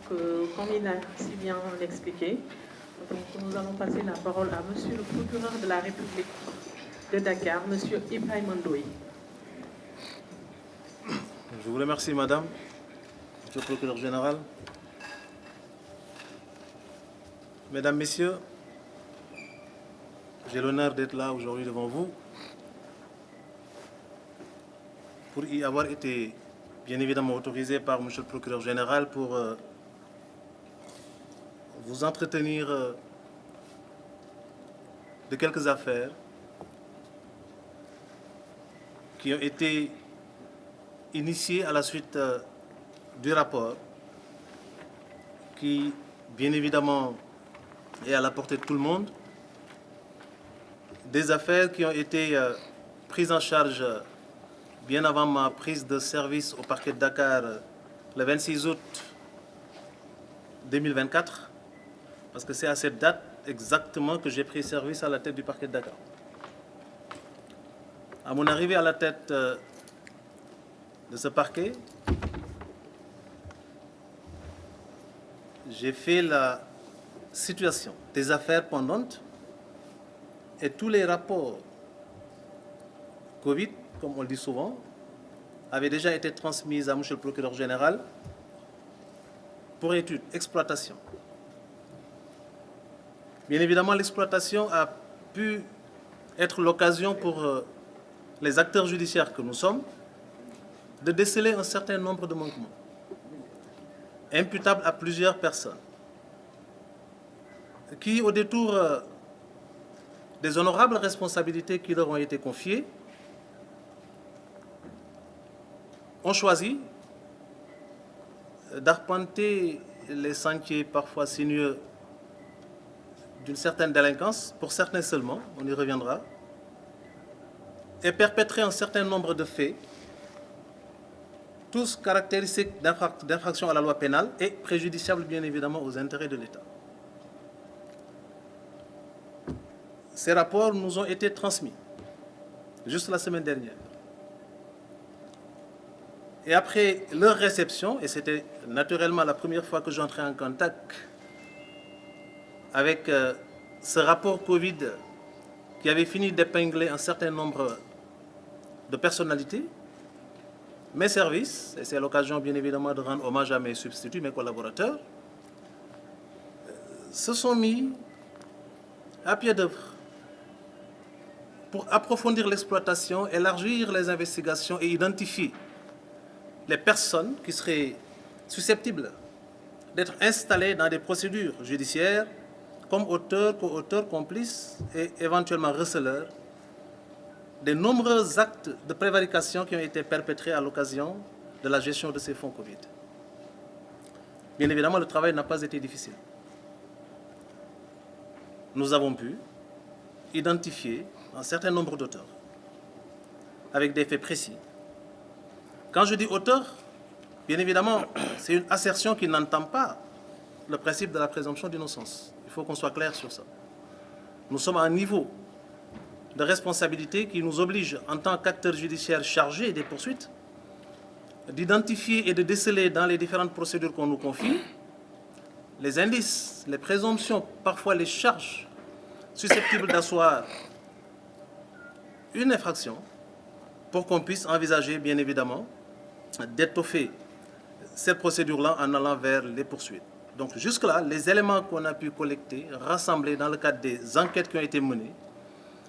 comme il a si bien expliqué, donc, nous allons passer la parole à Monsieur le procureur de la République de Dakar, Monsieur Ibrahima Ndoye. Je vous remercie, Madame, Monsieur le procureur général. Mesdames, Messieurs, j'ai l'honneur d'être là aujourd'hui devant vous pour y avoir été bien évidemment autorisé par Monsieur le procureur général pour vous entretenir de quelques affaires qui ont été initiées à la suite du rapport qui, bien évidemment, est à la portée de tout le monde. Des affaires qui ont été prises en charge bien avant ma prise de service au parquet de Dakar le 26 août 2024, parce que c'est à cette date exactement que j'ai pris service à la tête du parquet de Dakar. À mon arrivée à la tête de ce parquet, j'ai fait la situation des affaires pendantes et tous les rapports Covid, comme on le dit souvent, avaient déjà été transmis à M. le procureur général pour étude, exploitation. Bien évidemment, l'exploitation a pu être l'occasion pour les acteurs judiciaires que nous sommes de déceler un certain nombre de manquements imputables à plusieurs personnes qui, au détour des honorables responsabilités qui leur ont été confiées, ont choisi d'arpenter les sentiers parfois sinueux d'une certaine délinquance, pour certains seulement, on y reviendra, et perpétrer un certain nombre de faits, tous caractéristiques d'infraction à la loi pénale et préjudiciables bien évidemment aux intérêts de l'État. Ces rapports nous ont été transmis juste la semaine dernière. Et après leur réception, et c'était naturellement la première fois que j'entrais en contact avec ce rapport Covid qui avait fini d'épingler un certain nombre de personnalités, mes services, et c'est l'occasion bien évidemment de rendre hommage à mes substituts, mes collaborateurs, se sont mis à pied d'œuvre pour approfondir l'exploitation, élargir les investigations et identifier les personnes qui seraient susceptibles d'être installées dans des procédures judiciaires comme auteurs, co-auteurs, complices et éventuellement receleurs des nombreux actes de prévarication qui ont été perpétrés à l'occasion de la gestion de ces fonds Covid. Bien évidemment, le travail n'a pas été difficile. Nous avons pu identifier un certain nombre d'auteurs avec des faits précis. Quand je dis auteur, bien évidemment, c'est une assertion qui n'entend pas le principe de la présomption d'innocence. Il faut qu'on soit clair sur ça. Nous sommes à un niveau de responsabilité qui nous oblige, en tant qu'acteurs judiciaires chargés des poursuites, d'identifier et de déceler dans les différentes procédures qu'on nous confie les indices, les présomptions, parfois les charges susceptibles d'asseoir une infraction pour qu'on puisse envisager, bien évidemment, d'étoffer cette procédure-là en allant vers les poursuites. Donc jusque-là, les éléments qu'on a pu collecter, rassembler dans le cadre des enquêtes qui ont été menées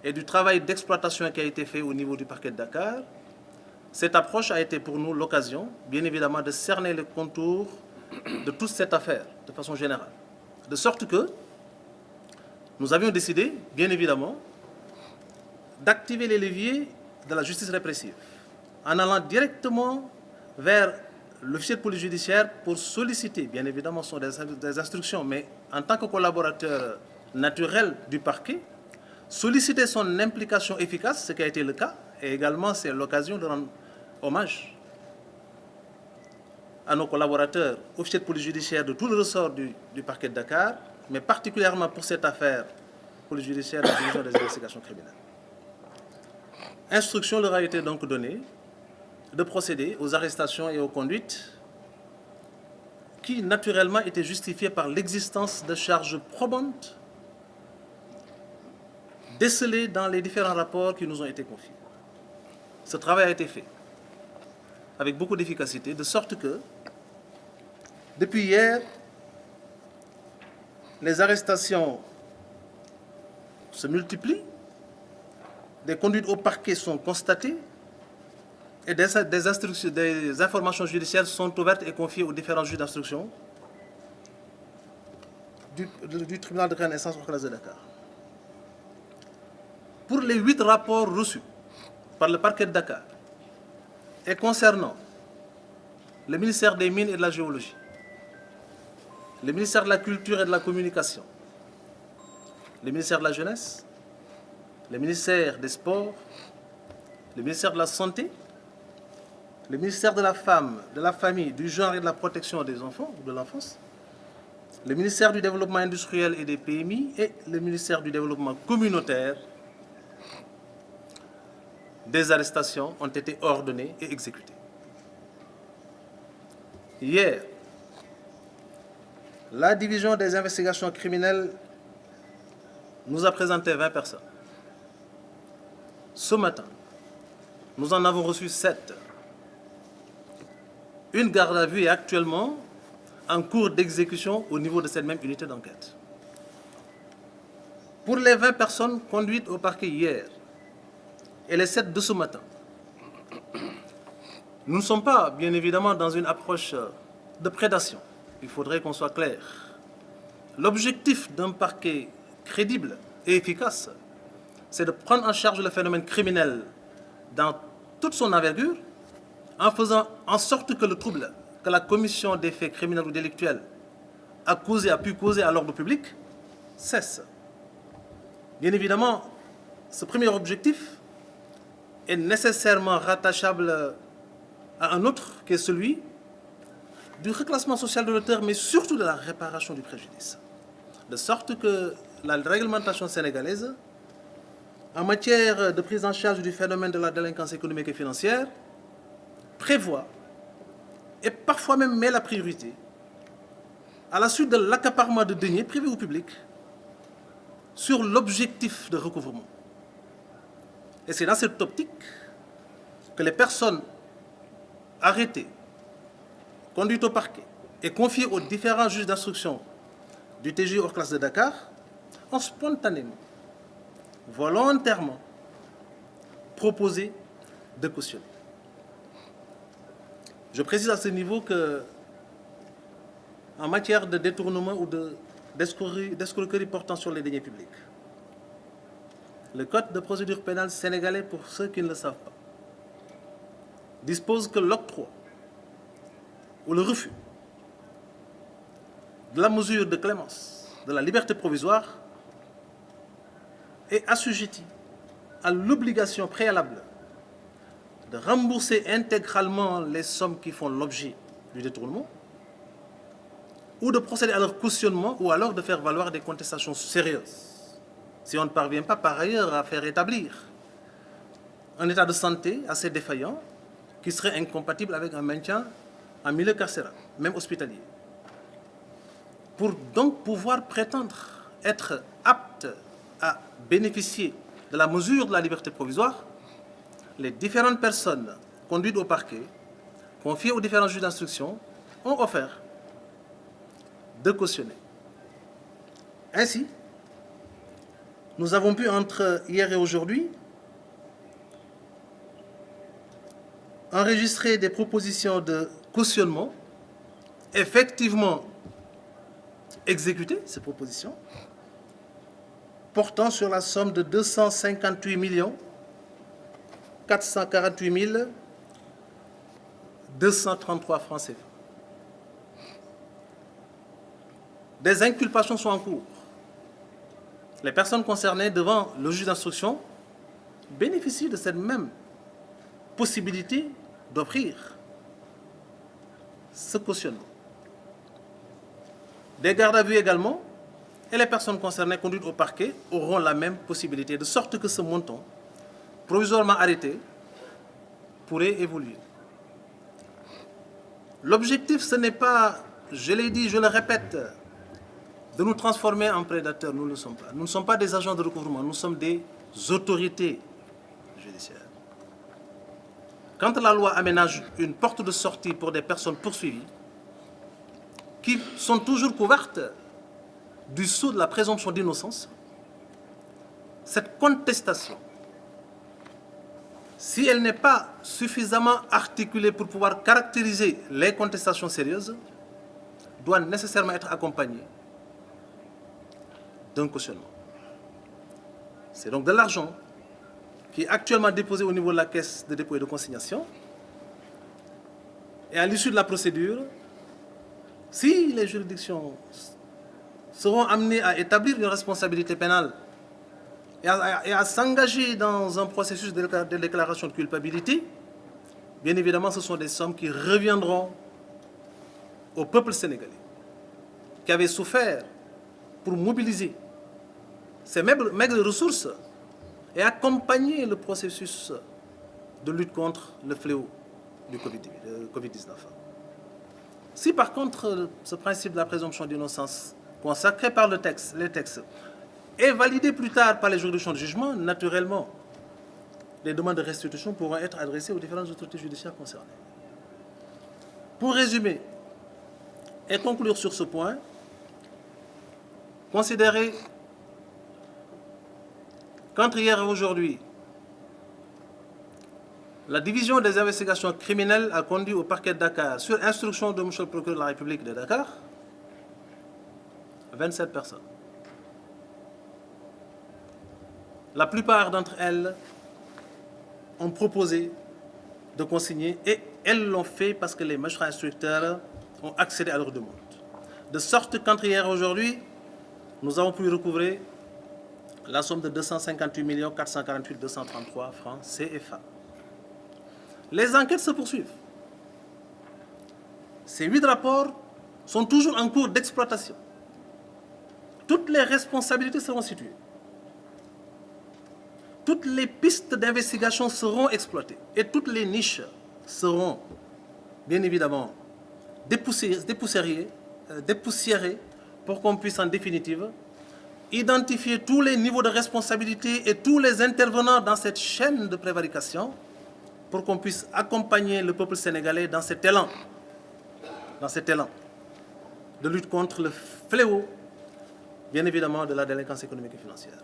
et du travail d'exploitation qui a été fait au niveau du parquet de Dakar, cette approche a été pour nous l'occasion, bien évidemment, de cerner les contours de toute cette affaire, de façon générale. De sorte que nous avions décidé, bien évidemment, d'activer les leviers de la justice répressive en allant directement vers l'officier de police judiciaire pour solliciter, bien évidemment, ce sont des instructions, mais en tant que collaborateur naturel du parquet, solliciter son implication efficace, ce qui a été le cas, et également c'est l'occasion de rendre hommage à nos collaborateurs, officiers de police judiciaire de tout le ressort du parquet de Dakar, mais particulièrement pour cette affaire, police judiciaire de la division des investigations criminelles. Instruction leur a été donc donnée de procéder aux arrestations et aux conduites qui naturellement était justifié par l'existence de charges probantes décelées dans les différents rapports qui nous ont été confiés. Ce travail a été fait avec beaucoup d'efficacité, de sorte que, depuis hier, les arrestations se multiplient, des conduites au parquet sont constatées et des informations judiciaires sont ouvertes et confiées aux différents juges d'instruction du tribunal de grande instance hors classe de Dakar. Pour les 8 rapports reçus par le parquet de Dakar et concernant le ministère des Mines et de la Géologie, le ministère de la Culture et de la Communication, le ministère de la Jeunesse, le ministère des Sports, le ministère de la Santé, le ministère de la Femme, de la Famille, du Genre et de la Protection des enfants ou de l'enfance, le ministère du Développement industriel et des PMI et le ministère du Développement communautaire, des arrestations ont été ordonnées et exécutées. Hier, la division des investigations criminelles nous a présenté 20 personnes. Ce matin, nous en avons reçu 7. Une garde à vue est actuellement en cours d'exécution au niveau de cette même unité d'enquête. Pour les 20 personnes conduites au parquet hier et les 7 de ce matin, nous ne sommes pas, bien évidemment, dans une approche de prédation. Il faudrait qu'on soit clair. L'objectif d'un parquet crédible et efficace, c'est de prendre en charge le phénomène criminel dans toute son envergure, en faisant en sorte que le trouble que la commission des faits criminels ou délictuels a pu causer à l'ordre public cesse. Bien évidemment, ce premier objectif est nécessairement rattachable à un autre, qui est celui du reclassement social de l'auteur, mais surtout de la réparation du préjudice. De sorte que la réglementation sénégalaise, en matière de prise en charge du phénomène de la délinquance économique et financière, prévoit et parfois même met la priorité à la suite de l'accaparement de deniers privés ou publics sur l'objectif de recouvrement. Et c'est dans cette optique que les personnes arrêtées, conduites au parquet et confiées aux différents juges d'instruction du TGI hors classe de Dakar ont spontanément, volontairement proposé de cautionner. Je précise à ce niveau que, en matière de détournement ou d'escroquerie portant sur les deniers publics, le Code de procédure pénale sénégalais, pour ceux qui ne le savent pas, dispose que l'octroi ou le refus de la mesure de clémence de la liberté provisoire est assujetti à l'obligation préalable de rembourser intégralement les sommes qui font l'objet du détournement, ou de procéder à leur cautionnement, ou alors de faire valoir des contestations sérieuses. Si on ne parvient pas par ailleurs à faire établir un état de santé assez défaillant qui serait incompatible avec un maintien en milieu carcéral, même hospitalier. Pour donc pouvoir prétendre être apte à bénéficier de la mesure de la liberté provisoire, les différentes personnes conduites au parquet, confiées aux différents juges d'instruction, ont offert de cautionner. Ainsi, nous avons pu, entre hier et aujourd'hui, enregistrer des propositions de cautionnement, effectivement exécuter ces propositions, portant sur la somme de 258 448 233 francs CFA. Des inculpations sont en cours. Les personnes concernées devant le juge d'instruction bénéficient de cette même possibilité d'offrir ce cautionnement. Des gardes à vue également, et les personnes concernées conduites au parquet auront la même possibilité, de sorte que ce montant, provisoirement arrêté, pourrait évoluer. L'objectif, ce n'est pas je l'ai dit, je le répète, de nous transformer en prédateurs. Nous ne le sommes pas. Nous ne sommes pas des agents de recouvrement, nous sommes des autorités judiciaires. Quand la loi aménage une porte de sortie pour des personnes poursuivies, qui sont toujours couvertes du sceau de la présomption d'innocence, cette contestation, si elle n'est pas suffisamment articulée pour pouvoir caractériser les contestations sérieuses, doit nécessairement être accompagnée d'un cautionnement. C'est donc de l'argent qui est actuellement déposé au niveau de la caisse de dépôt et de consignation. Et à l'issue de la procédure, si les juridictions seront amenées à établir une responsabilité pénale et à s'engager dans un processus de déclaration de culpabilité, bien évidemment, ce sont des sommes qui reviendront au peuple sénégalais, qui avait souffert pour mobiliser ces maigres ressources et accompagner le processus de lutte contre le fléau du Covid-19. Si par contre ce principe de la présomption d'innocence consacré par les textes est validé plus tard par les juridictions de jugement, naturellement, les demandes de restitution pourront être adressées aux différentes autorités judiciaires concernées. Pour résumer et conclure sur ce point, considérez qu'entre hier et aujourd'hui, la division des investigations criminelles a conduit au parquet de Dakar, sur instruction de M. le procureur de la République de Dakar, 27 personnes. La plupart d'entre elles ont proposé de consigner et elles l'ont fait parce que les magistrats instructeurs ont accédé à leur demande. De sorte qu'entre hier et aujourd'hui, nous avons pu recouvrer la somme de 258 448 233 francs CFA. Les enquêtes se poursuivent. Ces 8 rapports sont toujours en cours d'exploitation. Toutes les responsabilités seront situées. Toutes les pistes d'investigation seront exploitées et toutes les niches seront, bien évidemment, dépoussiérées pour qu'on puisse en définitive identifier tous les niveaux de responsabilité et tous les intervenants dans cette chaîne de prévarication pour qu'on puisse accompagner le peuple sénégalais dans cet élan de lutte contre le fléau, bien évidemment, de la délinquance économique et financière.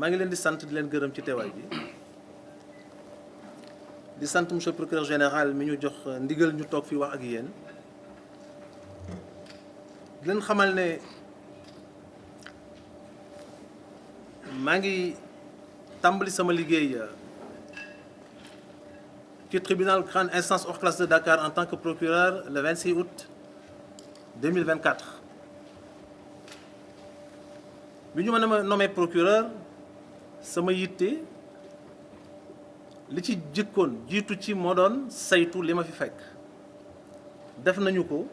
Je ngi leen di sant di leen gërëm ci teewaay bi di sant monsieur le procureur général mi ñu jox ndigal ñu toog fii wax ak yéen di leen xamal ne maa ngi tàmbali sama liggéey ci tribunal grande instance hors classe de Dakar en tant que procureur le 26 août 2024 bi ñu ma nommé procureur sama yitte li ci jëkkoon jiitu ci moo doon saytu li ma fi fekk def nañu ko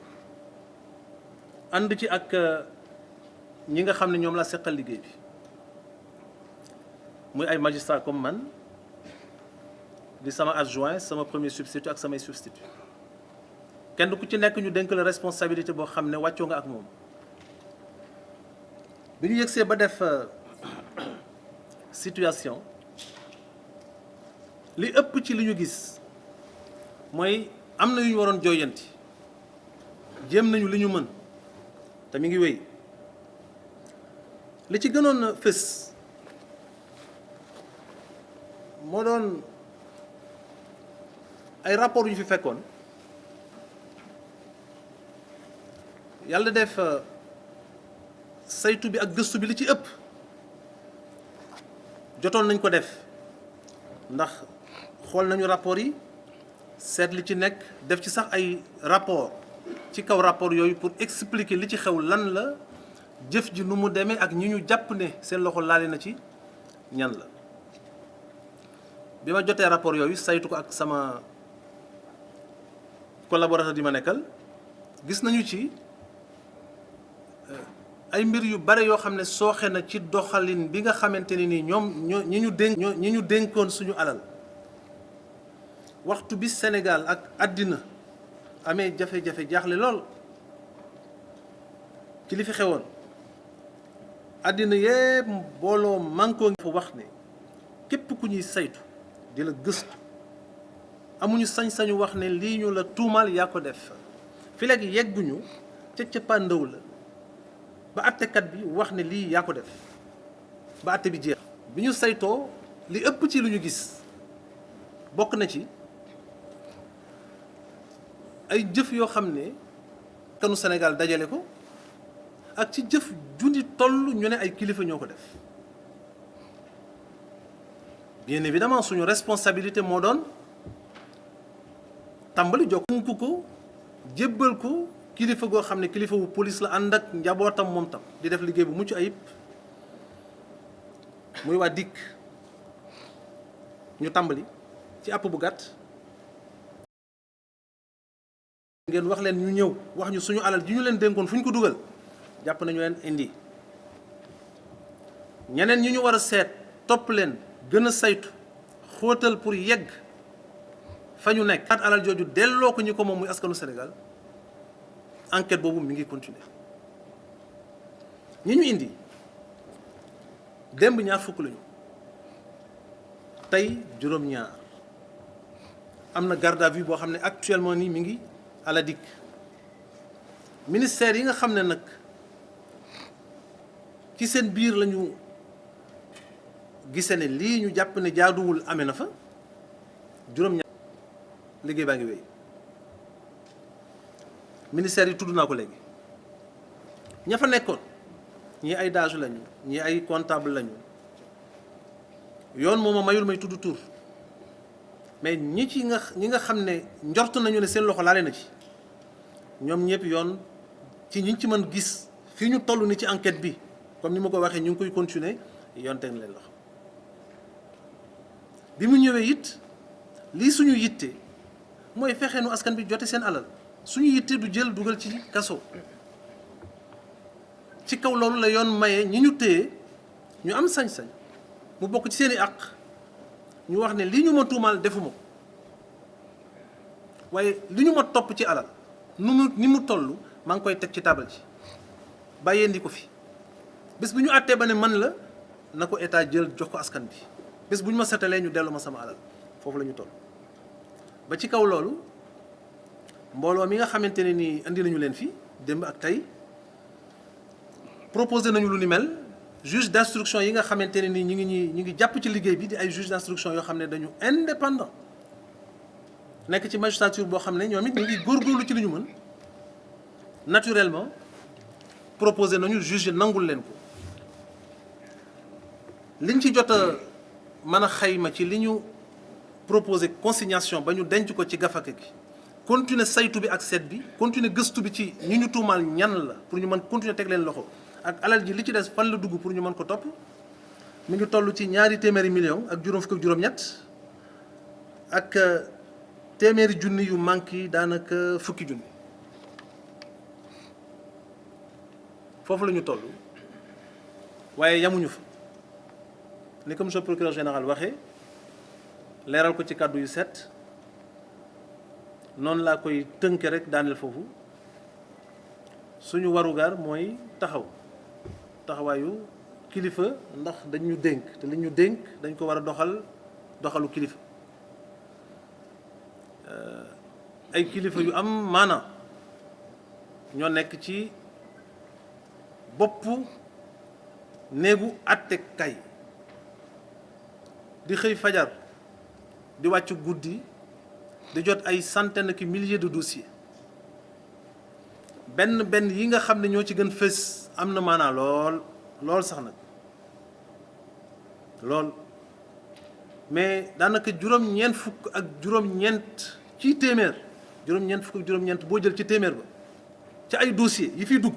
ànd ci ak ñi nga xam ne ñoom la seqal liggéey bi muy ay magistrat comme man di sama adjoint sama premier substitut ak samay substitut kenn ku ci nekk ñu dénk la responsabilité boo xam ne wàccoo nga ak moom bi ñu yëgsee ba def situation li ëpp ci li ñu gis mooy am na yu ñu waroon jooyanti jéem nañu li ñu mën te mi ngi wéy li ci gënoon fës moo doon ay rapport yu ñu fi fekkoon yàlla def saytu bi ak gëstu bi li ci ëpp jotoon nañ ko def ndax xool nañu rapport yi seet li ci nekk def ci sax ay rapport ci kaw rapport yooyu pour expliquer li ci xew lan la jëf ji nu mu demee ak ñi ñu jàpp ne seen loxo laale na ci ñan la bi ma jotee rapport yooyu saytu ko ak sama collaborateur di ma nekkal gis nañu ci ay mbir yu bare yoo xam ne sooxe na ci doxalin bi nga xamante ne nii ñi ñu dénkoon suñu alal waxtu bi Sénégal ak àddina amee jafe-jafe jaaxle lool ci li fi xewoon àddina yépp mbooloo mànkoo ngi fa wax ne képp ku ñuy saytu di la gëstu amuñu sañ-sañu wax ne lii ñu la tuumal yaa ko def fi léegi yegguñu ca cëppaandaw la ba àttekat bi wax ne lii yaa ko def ba àtte bi jeex bi ñu saytoo li ëpp ci lu ñu gis bokk na ci ay jëf yoo xam ne kanu Sénégal dajale ko ak ci jëf jundi toll ñu ne ay kilifa ñoo ko def bien évidemment suñu responsabilité moo doon tàmbali jokku ko jébbal ko kilifa goo xam ne kilifa bu police la ànd ak njabootam moom tam di def liggéey bu mucc ayib muy waa dikk ñu tàmbali ci àpp bu gàtt ngeen wax leen ñu ñëw wax ñu suñu alal ji ñu leen dénkoon fu ñu ko dugal jàpp nañu leen indi ñeneen ñi ñu war a seet topp leen gën a saytu xóotal pour yegg fa ñu nekk at alal jooju delloo ko ñi ko moom muy askanu Sénégal enquête boobu mi ngi continuer ñi ñu indi démb ñaar fukk lañu tey juróom-ñaar am na garde à vue boo xam ne actuellement nii mi ngi à la DIC ministère yi nga xam ne nag ci seen biir lañu gise ne lii ñu jàpp ne jaaduwul amee na fa juróom-ñaar liggéey baa ngi wéy ministère yi tudd naa ko léegi ña fa nekkoon ñii ay DAGE lañu ñii ay comptable lañu yoon mooma mayul may tudd tur mais ñi nga xam ne njort nañu ne seen loxo laale na ci ñoom ñëpp yoon ci ñi ci mën gis fii ñu toll ni ci enquête bi comme ni ma ko waxee ñu ngi koy continuer yoon teg leen loxo bi mu ñëwee it lii suñu yitte mooy fexe nu askan bi jote seen alal suñu yitte du jël dugal ci kaso ci kaw loolu la yoon maye ñi ñu téye ñu am sañ-sañ mu bokk ci seeni àq ñu wax ne lii ñu ma tuumaal defuma ko waaye li ñu ma topp ci alal ni mu toll maa ngi koy teg ci taabal ji bàyyee ndi ko fi bés bu ñu àttee ba ne man la na ko état jël jox ko askan bi bés bu ñu ma setalee ñu dellu ma sama alal foofu la ñu toll ba ci kaw loolu mbooloo mi nga xamante ne nii indi nañu leen fi démb ak tey proposé nañu lu ni mel juge d'instruction yi nga xamante ne nii ñu ngi jàpp ci liggéey bi di ay juge d'instruction yoo xam ne dañu indépendant nekk ci magistrature boo xam ne ñoom it ñu ngi góorgóorlu ci li ñu mën naturellement proposé nañu juge nangul leen ko liñ ci jot a mën a xayma ci li ñu proposé consignation ba ñu denc ko ci gafaka gi continuer saytu bi ak seet bi continuer gëstu bi ci ñi ñu tuumaal ñan la pour ñu mën continuer teg leen loxo ak alal ji li ci des fan la dugg pour ñu mën ko topp mi ngi toll ci 200 millions ak juróom fukk ak juróom-ñett ak téeméeri junni yu manqué yi daanaka fukki junni foofu la ñu toll waaye yamuñu fa ni ko monsieur le procureur général waxee leeral ko ci kàddu yu set noonu laa koy tënke rek daaneel foofu suñu warugar mooy taxawaayu kilifa ndax dañ ñu dénk te li ñu dénk dañ ko war a doxalu kilifa ay kilifa yu am maana ñoo nekk ci boppu néegu àttekaay di xëy fajar di wàcc guddi di jot ay centaines ki milliers de dossiers benn yi nga xam ne ñoo ci gën fës am na maanaa lool sax nag lool mais daanaka juróom-ñeent fukk ak juróom-ñeent ci téeméer juróom-ñeent fukk ak juróom-ñeent boo jël ci téeméer ba ci ay dossiers yi fiy dugg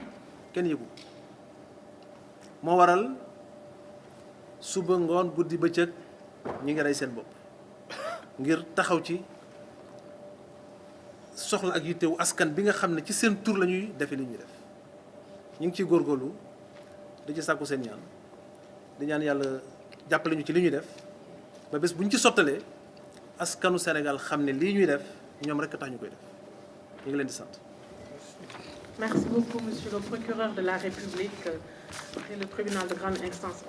kenn yëgu moo waral suba ngoon guddi bëccëg ñi ngi rey seen bopp ngir taxaw ci soxla ak yittewu askan bi nga xam ne ci seen tur la ñuy defe li ñuy def ñu ngi ciy góorgóorlu di ci sàkku seen ñaan di ñaan yàlla jàppale ñu ci li ñuy def ba bés bu ñu ci sottalee askanu Sénégal xam ne lii ñuy def ñoom rekk tax ñu koy def ñu ngi leen di sant. Merci beaucoup, Monsieur le procureur de la République et le tribunal de grande instance.